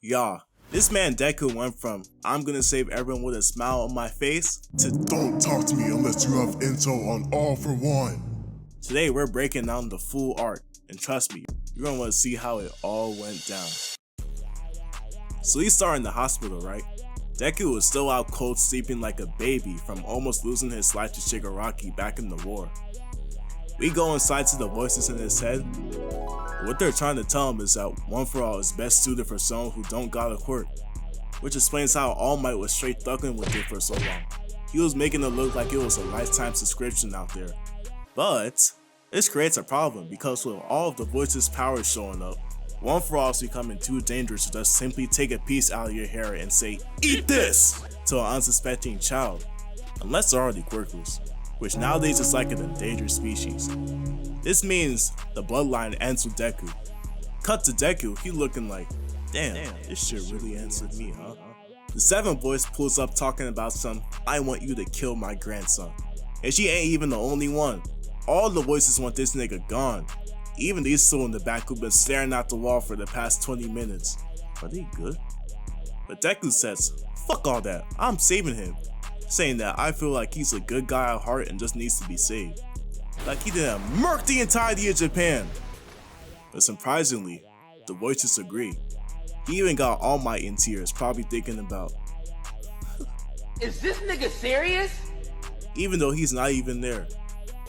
Y'all, this man Deku went from I'm gonna save everyone with a smile on my face to don't talk to me unless you have intel on All for One. Today we're breaking down the full arc, and trust me, you're gonna want to see how it all went down. So we start in the hospital, right? Deku was still out cold sleeping like a baby from almost losing his life to Shigaraki back in the war. We go inside to the voices in his head. What they're trying to tell him is that One For All is best suited for someone who don't got a quirk, which explains how All Might was straight thugging with it for so long. He was making it look like it was a lifetime subscription out there. But this creates a problem because with all of the voices' powers showing up, One For All is becoming too dangerous to just simply take a piece out of your hair and say, "Eat this!" to an unsuspecting child, unless they're already quirkless, which nowadays is like an endangered species. This means the bloodline ends with Deku. Cut to Deku, he looking like, damn, this shit really ends with me, huh? The 7th voice pulls up talking about some, I want you to kill my grandson. And she ain't even the only one. All the voices want this nigga gone. Even these two in the back who've been staring at the wall for the past 20 minutes. Are they good? But Deku says, fuck all that, I'm saving him. Saying that I feel like he's a good guy at heart and just needs to be saved. Like he didn't murk the entirety of Japan. But surprisingly, the voices agree. He even got All Might in tears, probably thinking about, is this nigga serious? Even though he's not even there.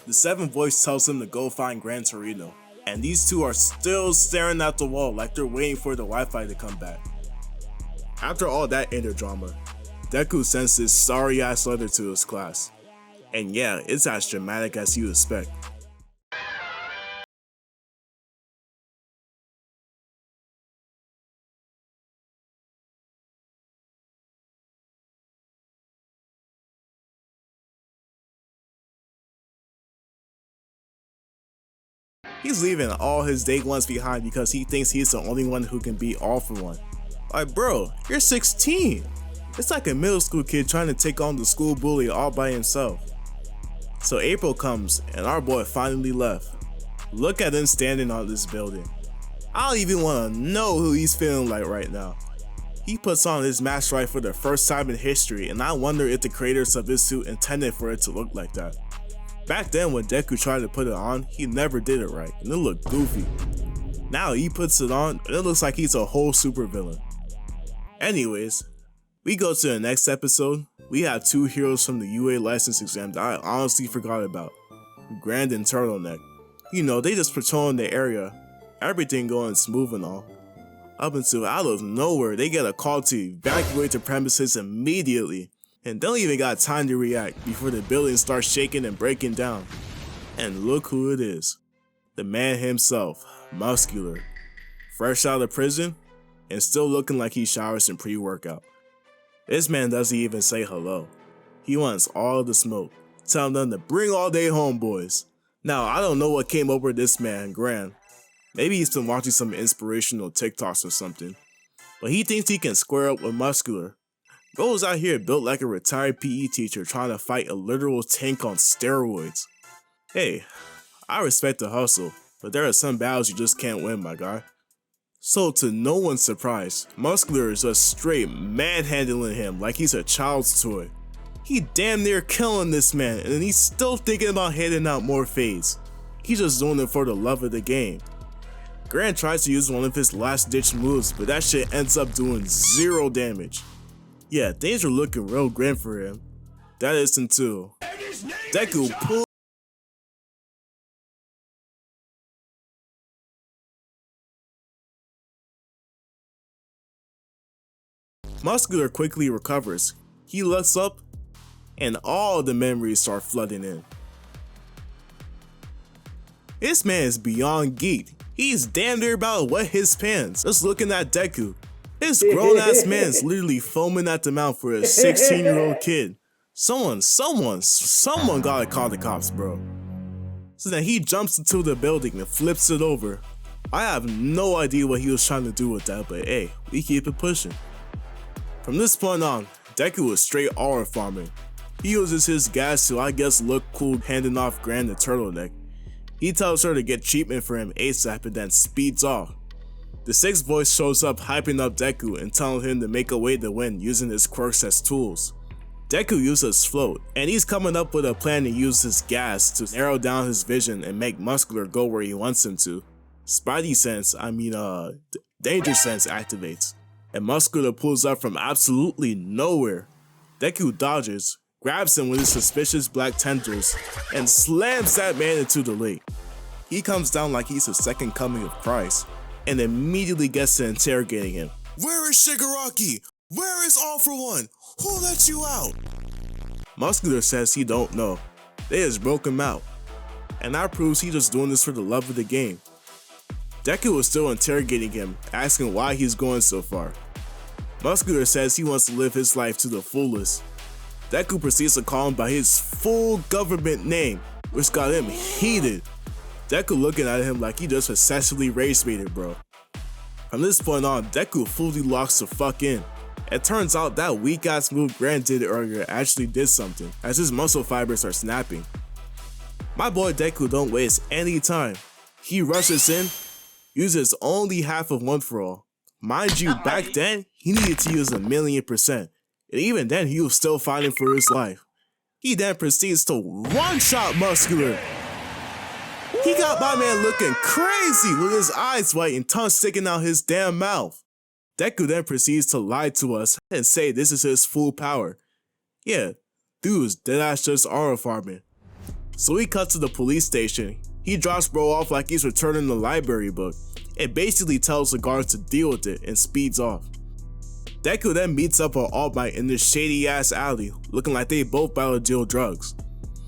The 7th voice tells him to go find Gran Torino, and these two are still staring at the wall like they're waiting for the Wi-Fi to come back. After all that inner drama, Deku sends this sorry ass letter to his class. And yeah, it's as dramatic as you expect. He's leaving all his day ones behind because he thinks he's the only one who can beat All For One. Like bro, you're 16! It's like a middle school kid trying to take on the school bully all by himself. So April comes and our boy finally left. Look at him standing on this building. I don't even want to know who he's feeling like right now. He puts on his mask right for the first time in history, and I wonder if the creators of his suit intended for it to look like that. Back then when Deku tried to put it on, he never did it right and it looked goofy. Now he puts it on and it looks like he's a whole supervillain. Anyways, we go to the next episode. We have 2 heroes from the UA license exam that I honestly forgot about. Grand and Turtleneck. You know, they just patrolling the area, everything going smooth and all. Up until out of nowhere, they get a call to evacuate the premises immediately. And don't even got time to react before the building starts shaking and breaking down. And look who it is. The man himself, Muscular. Fresh out of prison, and still looking like he showers in pre-workout. This man doesn't even say hello. He wants all the smoke, telling them to bring all their homeboys. Now, I don't know what came over this man, Gran. Maybe he's been watching some inspirational TikToks or something. But he thinks he can square up with Muscular. Goes out here built like a retired PE teacher trying to fight a literal tank on steroids. Hey, I respect the hustle, but there are some battles you just can't win, my guy. So to no one's surprise, Muscular is just straight manhandling him like he's a child's toy. He damn near killing this man and he's still thinking about handing out more fades. He's just doing it for the love of the game. Grant tries to use one of his last ditch moves, but that shit ends up doing 0 damage. Yeah, things are looking real grim for him. That is until Deku pulls Muscular quickly recovers. He looks up, and all the memories start flooding in. This man is beyond geeked. He's damn near about to wet his pants just looking at Deku. This grown ass man is literally foaming at the mouth for a 16-year-old kid. Someone gotta call the cops, bro. So then he jumps into the building and flips it over. I have no idea what he was trying to do with that, but hey, we keep it pushing. From this point on, Deku is straight aura farming. He uses his gas to, I guess, look cool handing off Gran the Turtleneck. He tells her to get treatment for him ASAP and then speeds off. The sixth voice shows up hyping up Deku and telling him to make a way to win using his quirks as tools. Deku uses float, and he's coming up with a plan to use his gas to narrow down his vision and make Muscular go where he wants him to. Spidey sense, danger sense activates, and Muscular pulls up from absolutely nowhere. Deku dodges, grabs him with his suspicious black tendrils, and slams that man into the lake. He comes down like he's the second coming of Christ, and immediately gets to interrogating him. Where is Shigaraki? Where is All For One? Who let you out? Muscular says he don't know. They just broke him out. And that proves he just doing this for the love of the game. Deku is still interrogating him, asking why he's going so far. Muscular says he wants to live his life to the fullest. Deku proceeds to call him by his full government name, which got him heated. Deku looking at him like he just successfully rage-baited, bro. From this point on, Deku fully locks the fuck in. It turns out that weak-ass move Grant did earlier actually did something, as his muscle fibers are snapping. My boy Deku don't waste any time. He rushes in, uses only half of One For All. Mind you, back then, he needed to use 1,000,000%, and even then he was still fighting for his life. He then proceeds to one-shot Muscular. He got my man looking crazy with his eyes white and tongue sticking out his damn mouth. Deku then proceeds to lie to us and say this is his full power. Yeah, dude's deadass just aura farming. So he cuts to the police station. He drops bro off like he's returning the library book and basically tells the guards to deal with it and speeds off. Deku then meets up with All Might in this shady ass alley, looking like they both about to deal drugs.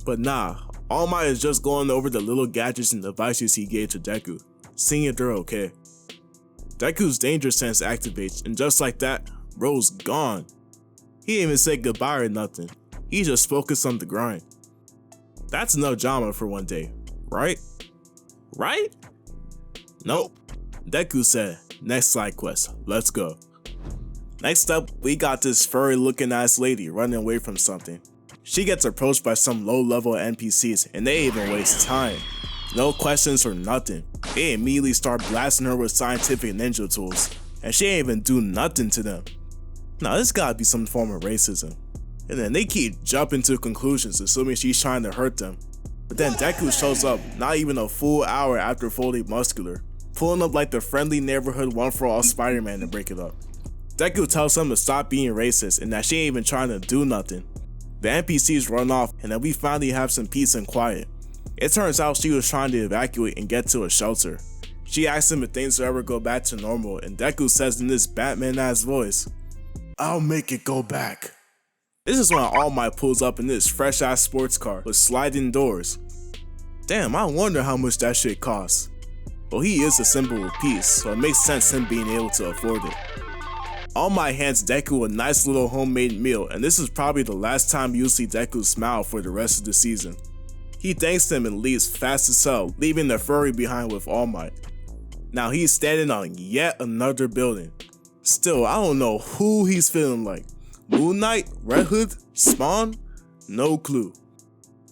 But nah, All Might is just going over the little gadgets and devices he gave to Deku, seeing if they're okay. Deku's danger sense activates, and just like that, bro's gone. He didn't even say goodbye or nothing. He just focused on the grind. That's enough drama for one day, right? Right? Nope. Deku said, next side quest, let's go. Next up, we got this furry looking ass lady running away from something. She gets approached by some low level NPCs and they even waste time. No questions or nothing. They immediately start blasting her with scientific ninja tools, and she ain't even do nothing to them. Now this gotta be some form of racism. And then they keep jumping to conclusions assuming she's trying to hurt them. But then Deku shows up not even a full hour after folding Muscular, pulling up like the friendly neighborhood One For All Spider-Man to break it up. Deku tells him to stop being racist and that she ain't even trying to do nothing. The NPCs run off and then we finally have some peace and quiet. It turns out she was trying to evacuate and get to a shelter. She asks him if things will ever go back to normal and Deku says in this Batman-ass voice, "I'll make it go back." This is when All Might pulls up in this fresh-ass sports car with sliding doors. Damn, I wonder how much that shit costs. Well, he is a symbol of peace, so it makes sense him being able to afford it. All Might hands Deku a nice little homemade meal, and this is probably the last time you'll see Deku smile for the rest of the season. He thanks them and leaves fast as hell, leaving the furry behind with All Might. Now he's standing on yet another building. Still, I don't know who he's feeling like. Moon Knight, Red Hood, Spawn? No clue.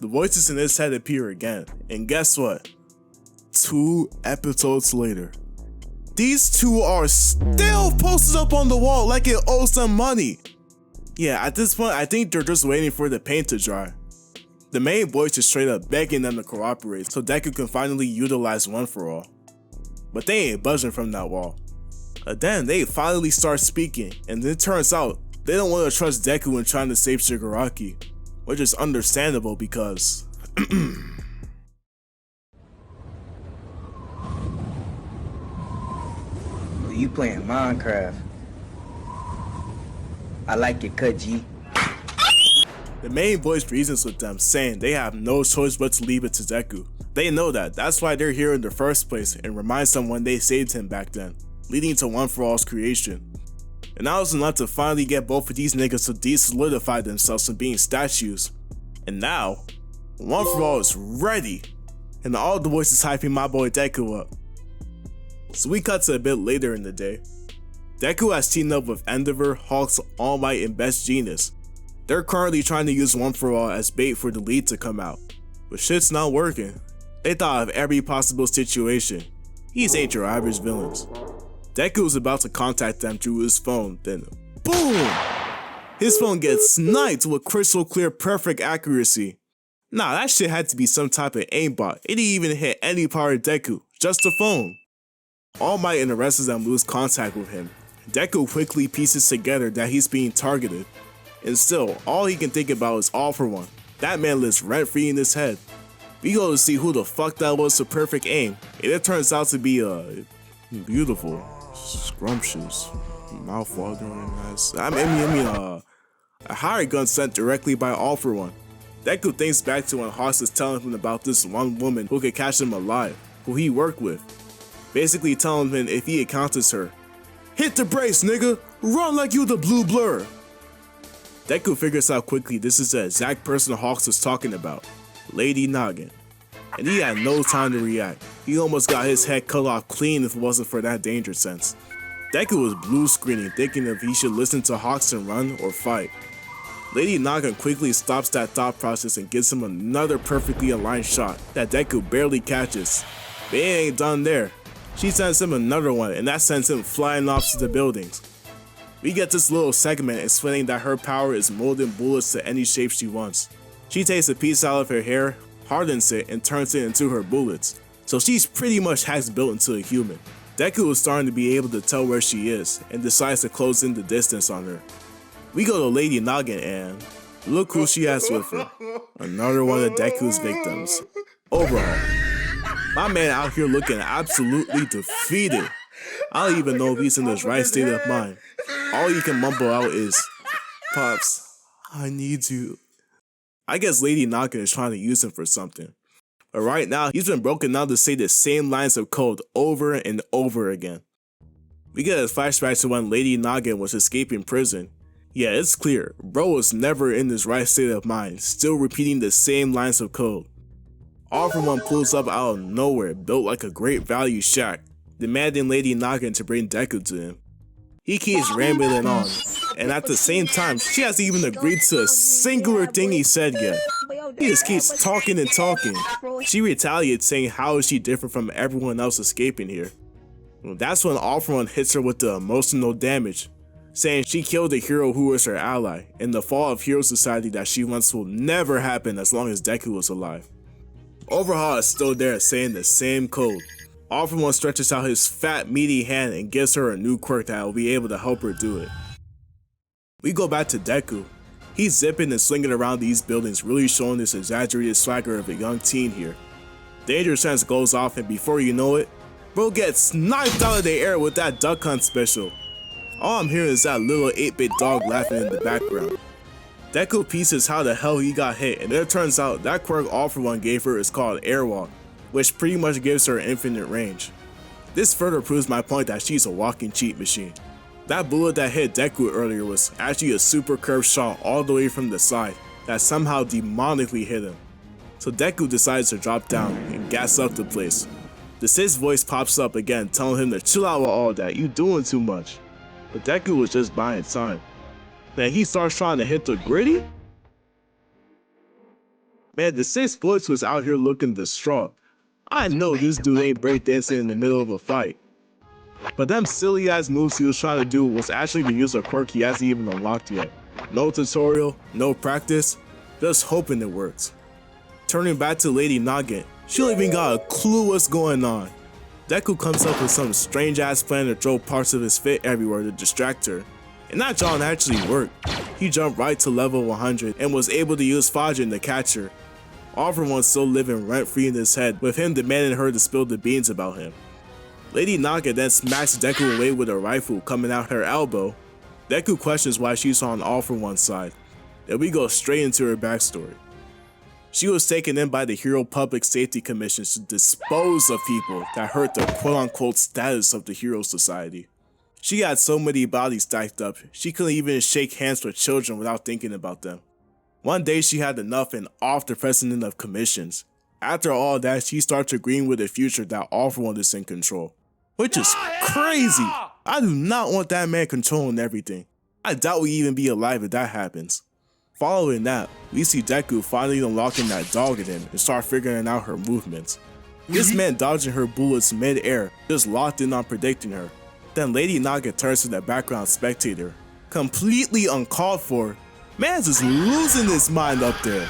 The voices in his head appear again, and guess what? 2 episodes later. These two are still posted up on the wall like it owes them money. Yeah, at this point, I think they're just waiting for the paint to dry. The main voice is straight up begging them to cooperate so Deku can finally utilize One For All. But they ain't budging from that wall. Then they finally start speaking, and it turns out they don't want to trust Deku in trying to save Shigaraki, which is understandable because You playing Minecraft. I like your cut, G. the main voice reasons with them, saying they have no choice but to leave it to Deku. They know that's why they're here in the first place, and reminds them when they saved him back then, leading to One For All's creation. And that was enough to finally get both of these niggas to de-solidify themselves from being statues. And now, One For All is ready, and all the voices hyping my boy Deku up. So we cut to a bit later in the day. Deku has teamed up with Endeavor, Hawks, All Might, and Best Genius. They're currently trying to use One For All as bait for the lead to come out, but shit's not working. They thought of every possible situation. These ain't your average villains. Deku was about to contact them through his phone, then boom! His phone gets sniped with crystal clear perfect accuracy. Nah, that shit had to be some type of aimbot. It didn't even hit any part of Deku, just the phone. All Might and the rest of them lose contact with him. Deku quickly pieces together that he's being targeted. And still, all he can think about is All For One. That man lives rent-free in his head. We go to see who the fuck that was to perfect aim, and it turns out to be beautiful, scrumptious, mouth-watering ass. A hired gun sent directly by All For One. Deku thinks back to when Hawks is telling him about this one woman who could catch him alive, who he worked with. Basically telling him if he encounters her, hit the brace, nigga! Run like you the blue blur! Deku figures out quickly this is the exact person Hawks was talking about, Lady Nagant. And he had no time to react. He almost got his head cut off clean if it wasn't for that danger sense. Deku was blue screening, thinking if he should listen to Hawks and run or fight. Lady Nagant quickly stops that thought process and gives him another perfectly aligned shot that Deku barely catches. But it ain't done there. She sends him another one, and that sends him flying off to the buildings. We get this little segment explaining that her power is molding bullets to any shape she wants. She takes a piece out of her hair, hardens it, and turns it into her bullets. So she's pretty much built into a human. Deku is starting to be able to tell where she is, and decides to close in the distance on her. We go to Lady Nagant and look who she has with her. Another one of Deku's victims. Overhaul. My man out here looking absolutely defeated. I don't even know if he's in his right state of mind. All he can mumble out is, Pops, I need you. I guess Lady Nagant is trying to use him for something. But right now, he's been broken down to say the same lines of code over and over again. We get a flashback to when Lady Nagant was escaping prison. Yeah, it's clear, bro was never in his right state of mind, still repeating the same lines of code. All For One pulls up out of nowhere, built like a great value shack, demanding Lady Nagant to bring Deku to him. He keeps rambling on, and at the same time, she hasn't even agreed to a singular thing he said yet. He just keeps talking and talking. She retaliates, saying how is she different from everyone else escaping here. That's when All For One hits her with the emotional damage, saying she killed a hero who was her ally, and the fall of Hero Society that she wants will never happen as long as Deku was alive. Overhaul is still there saying the same code. All For One stretches out his fat meaty hand and gives her a new quirk that will be able to help her do it. We go back to Deku. He's zipping and slinging around these buildings, really showing this exaggerated swagger of a young teen here. Danger Sense goes off, and before you know it, bro gets sniped out of the air with that duck hunt special. All I'm hearing is that little 8-bit dog laughing in the background. Deku pieces how the hell he got hit, and it turns out that quirk All For One gave her is called Airwalk, which pretty much gives her infinite range. This further proves my point that she's a walking cheat machine. That bullet that hit Deku earlier was actually a super curved shot all the way from the side that somehow demonically hit him. So Deku decides to drop down and gas up the place. The Sith's voice pops up again telling him to chill out with all that, you doing too much. But Deku was just buying time. Then he starts trying to hit the gritty? Man, the Sith's voice was out here looking distraught. I know this dude ain't breakdancing in the middle of a fight. But them silly ass moves he was trying to do was actually to use a quirk he hasn't even unlocked yet. No tutorial, no practice, just hoping it works. Turning back to Lady Nagant, she don't even got a clue what's going on. Deku comes up with some strange ass plan to throw parts of his fit everywhere to distract her. And that John actually worked. He jumped right to level 100 and was able to use Fajin to catch her. All For One still living rent free in his head, with him demanding her to spill the beans about him. Lady Nagant then smacks Deku away with a rifle coming out her elbow. Deku questions why she's on All For One's side. Then we go straight into her backstory. She was taken in by the Hero Public Safety Commission to dispose of people that hurt the quote-unquote status of the Hero Society. She had so many bodies stacked up, she couldn't even shake hands with children without thinking about them. One day she had enough and off the president of commissions. After all that, she starts agreeing with the future that All For One is in control. Which is crazy! I do not want that man controlling everything. I doubt we'll even be alive if that happens. Following that, we see Deku finally unlocking that dog in him and start figuring out her movements. This man dodging her bullets mid-air, just locked in on predicting her. Then Lady Nagant turns to the background spectator. Completely uncalled for, man's just losing his mind up there.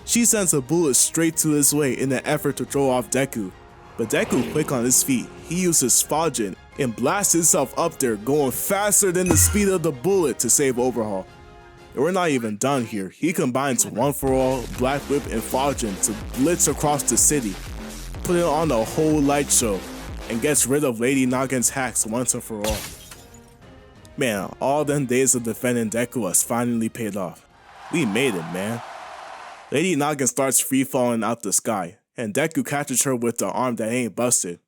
She sends a bullet straight to his way in an effort to throw off Deku. But Deku quick on his feet, he uses Fajin and blasts himself up there, going faster than the speed of the bullet to save Overhaul. And we're not even done here. He combines One For All, Black Whip, and Fajin to blitz across the city, putting on a whole light show, and gets rid of Lady Nagant's hacks once and for all. Man, all them days of defending Deku has finally paid off. We made it, man. Lady Nagant starts free falling out the sky, and Deku catches her with the arm that ain't busted.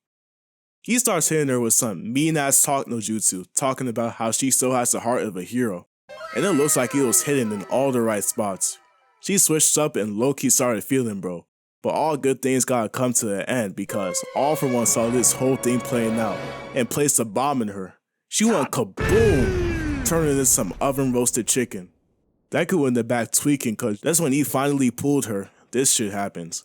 He starts hitting her with some mean-ass talk no jutsu, talking about how she still has the heart of a hero. And it looks like it was hidden in all the right spots. She switched up and low-key started feeling bro. But all good things gotta come to an end because All For One saw this whole thing playing out and placed a bomb in her. She went kaboom, turning into some oven-roasted chicken. Deku in the back tweaking cause that's when he finally pulled her. This shit happens.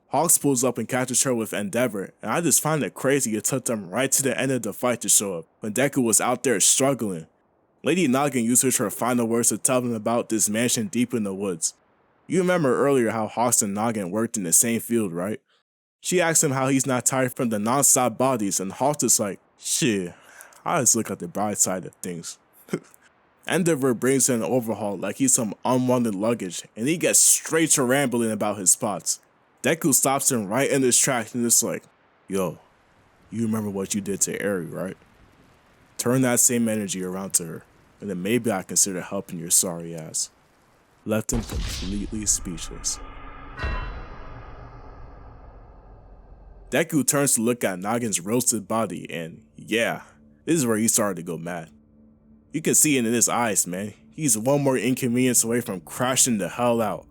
Hawks pulls up and catches her with Endeavor, and I just find it crazy it took them right to the end of the fight to show up, when Deku was out there struggling. Lady Nagant uses her final words to tell them about this mansion deep in the woods. You remember earlier how Hawks and Nagant worked in the same field, right? She asks him how he's not tired from the non-stop bodies, and Hawks is like, shit, I just look at the bright side of things. Endeavor brings in an Overhaul like he's some unwanted luggage, and he gets straight to rambling about his spots. Deku stops him right in his tracks and is like, yo, you remember what you did to Eri, right? Turn that same energy around to her, and then maybe I consider helping your sorry ass. Left him completely speechless. Deku turns to look at Nagant's roasted body, and yeah, this is where he started to go mad. You can see it in his eyes, man. He's one more inconvenience away from crashing the hell out.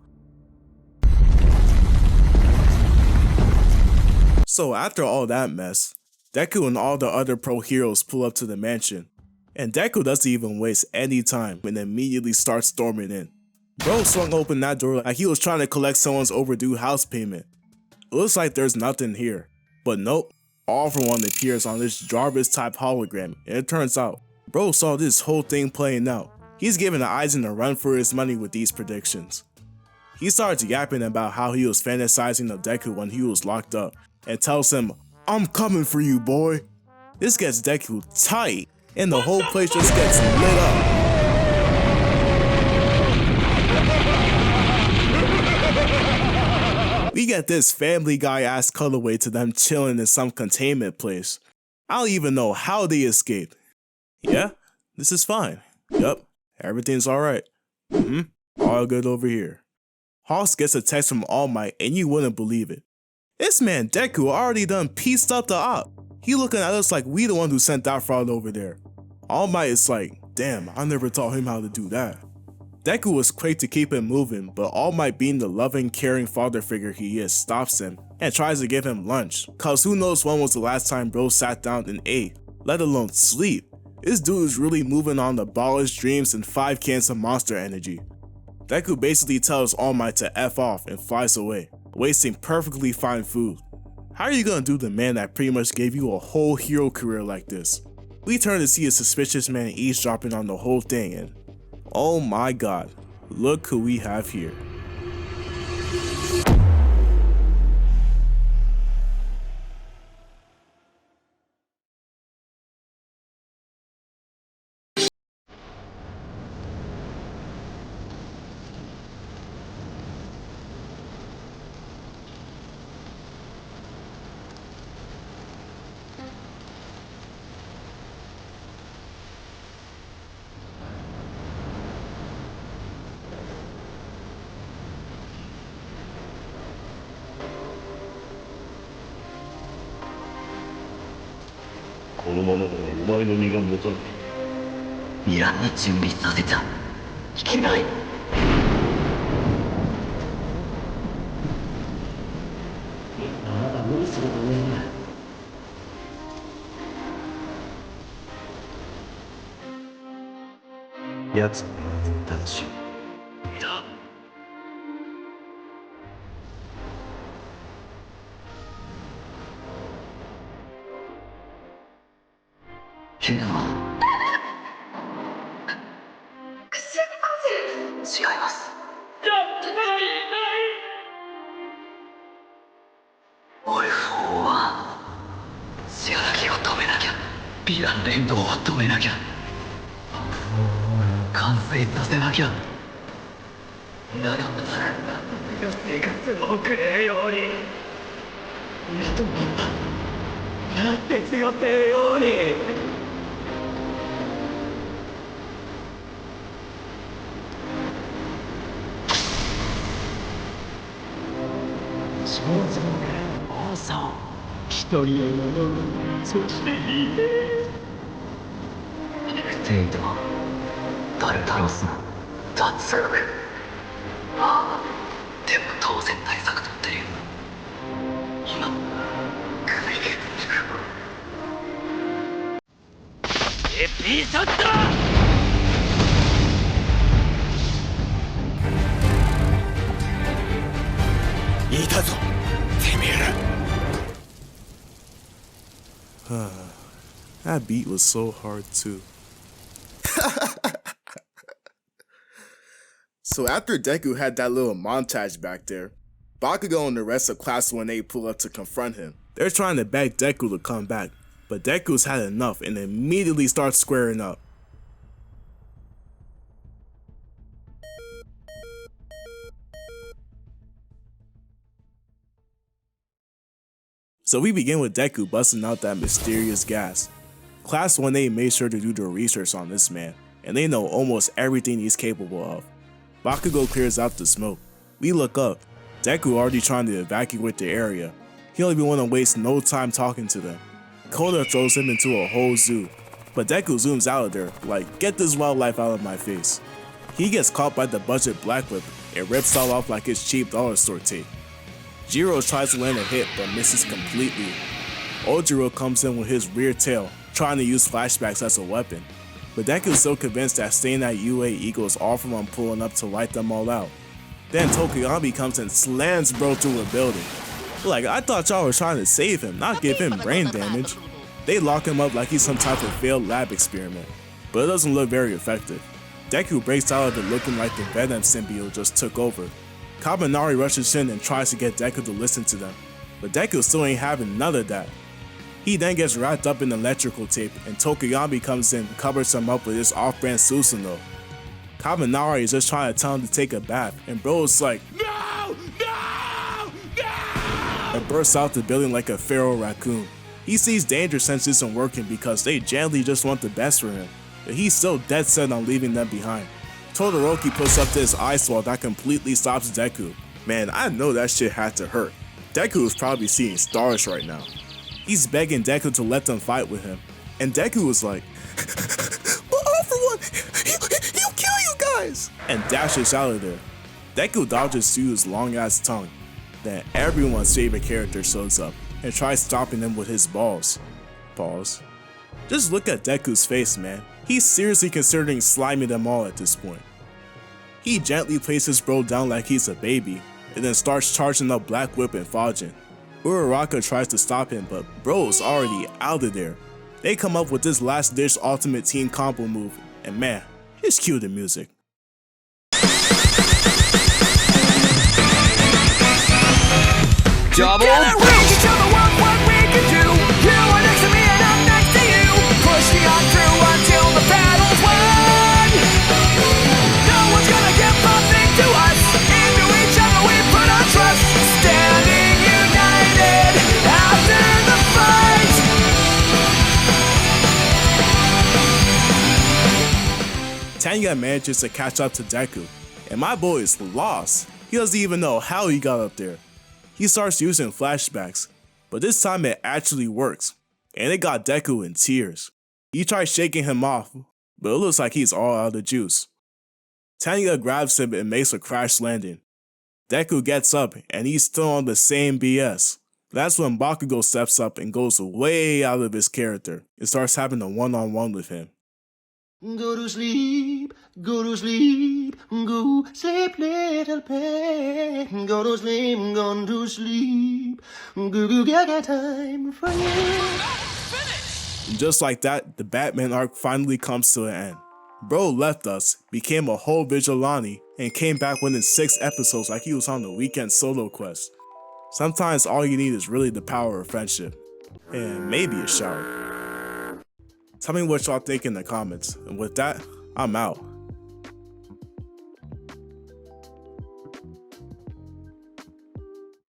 So after all that mess, Deku and all the other pro heroes pull up to the mansion, and Deku doesn't even waste any time and immediately starts storming in. Bro swung open that door like he was trying to collect someone's overdue house payment. It looks like there's nothing here, but nope, All For One appears on this Jarvis type hologram, and it turns out, bro saw this whole thing playing out. He's giving Aizen a run for his money with these predictions. He starts yapping about how he was fantasizing of Deku when he was locked up, and tells him, I'm coming for you, boy. This gets Deku tight, and the whole place just gets lit up. We get this Family Guy-ass colorway to them chilling in some containment place. I don't even know how they escaped. Yeah, this is fine. Yup, everything's alright. All good over here. Hawks gets a text from All Might, and you wouldn't believe it. This man Deku already done pieced up the op. He looking at us like we the one who sent that fraud over there. All Might is like, damn, I never taught him how to do that. Deku was quick to keep him moving, but All Might, being the loving, caring father figure he is, stops him and tries to give him lunch, cause who knows when was the last time bro sat down and ate, let alone sleep. This dude is really moving on the ballers, dreams, and 5 cans of monster energy. Deku basically tells All Might to F off and flies away, wasting perfectly fine food. How are you gonna do the man that pretty much gave you a whole hero career like this? We turn to see a suspicious man eavesdropping on the whole thing, and oh my god, look who we have here. 違います。オルフォーはシガラキを止めなきゃ、ヴィラン連合を止めなきゃ、完成させなきゃ。ナガンが生活を送れるように、人もなって強ってるように。少女王様一人そしていいフテイトタルタロスの脱獄。ああ、でも当然対策取ってるよ。今エピソッドいたぞ、てめえら。That beat was so hard too. So after Deku had that little montage back there, Bakugo and the rest of Class 1A pull up to confront him. They're trying to beg Deku to come back, but Deku's had enough and immediately starts squaring up. So we begin with Deku busting out that mysterious gas. Class 1A made sure to do their research on this man, and they know almost everything he's capable of. Bakugo clears out the smoke. We look up. Deku already trying to evacuate the area. He don't even want to waste no time talking to them. Koda throws him into a whole zoo, but Deku zooms out of there like, get this wildlife out of my face. He gets caught by the budget Black Whip and rips all off like it's cheap dollar store tape. Jiro tries to land a hit but misses completely. Ojiro comes in with his rear tail, trying to use flashbacks as a weapon. But Deku's so convinced that staying at UA equals all from him pulling up to light them all out. Then Tokuyami comes and slams bro through a building. Like, I thought y'all were trying to save him, not give him brain damage. They lock him up like he's some type of failed lab experiment, but it doesn't look very effective. Deku breaks out of it looking like the Venom symbiote just took over. Kaminari rushes in and tries to get Deku to listen to them, but Deku still ain't having none of that. He then gets wrapped up in electrical tape and Tokuyami comes in and covers him up with his off-brand Susanoo. Kaminari is just trying to tell him to take a bath and bro is like, no, no, no! And bursts out the building like a feral raccoon. He sees danger sense isn't working because they genuinely just want the best for him, but he's still dead set on leaving them behind. Todoroki puts up this ice wall that completely stops Deku. Man, I know that shit had to hurt. Deku is probably seeing stars right now. He's begging Deku to let them fight with him, and Deku was like, but all for one, he'll kill you guys! And dashes out of there. Deku dodges Tsu's long ass tongue. Then everyone's favorite character shows up and tries stopping him with his balls. Pause. Just look at Deku's face, man. He's seriously considering sliming them all at this point. He gently places bro down like he's a baby, and then starts charging up Black Whip and Fajin. Uraraka tries to stop him, but bro's already out of there. They come up with this last dish ultimate team combo move, and man, just cue the music. Double reach each other what we can do. You are next to me and I'm next to you. Pushing on through until the battle's won. No one's gonna give nothing to us. Into each other we put our trust. Standing united after the fight. Tanya manages to catch up to Deku, and my boy is lost. He doesn't even know how he got up there. He starts using flashbacks, but this time it actually works, and it got Deku in tears. He tries shaking him off, but it looks like he's all out of juice. Tanya grabs him and makes a crash landing. Deku gets up and he's still on the same BS. That's when Bakugo steps up and goes way out of his character and starts having a one-on-one with him. Go to sleep, go to sleep, go sleep, little pet. Go to sleep, go to sleep. Go get time for you. And just like that, the Batman arc finally comes to an end. Bro left us, became a whole vigilante, and came back within 6 episodes like he was on the weekend solo quest. Sometimes all you need is really the power of friendship. And maybe a shower. Tell me what y'all think in the comments, and with that, I'm out.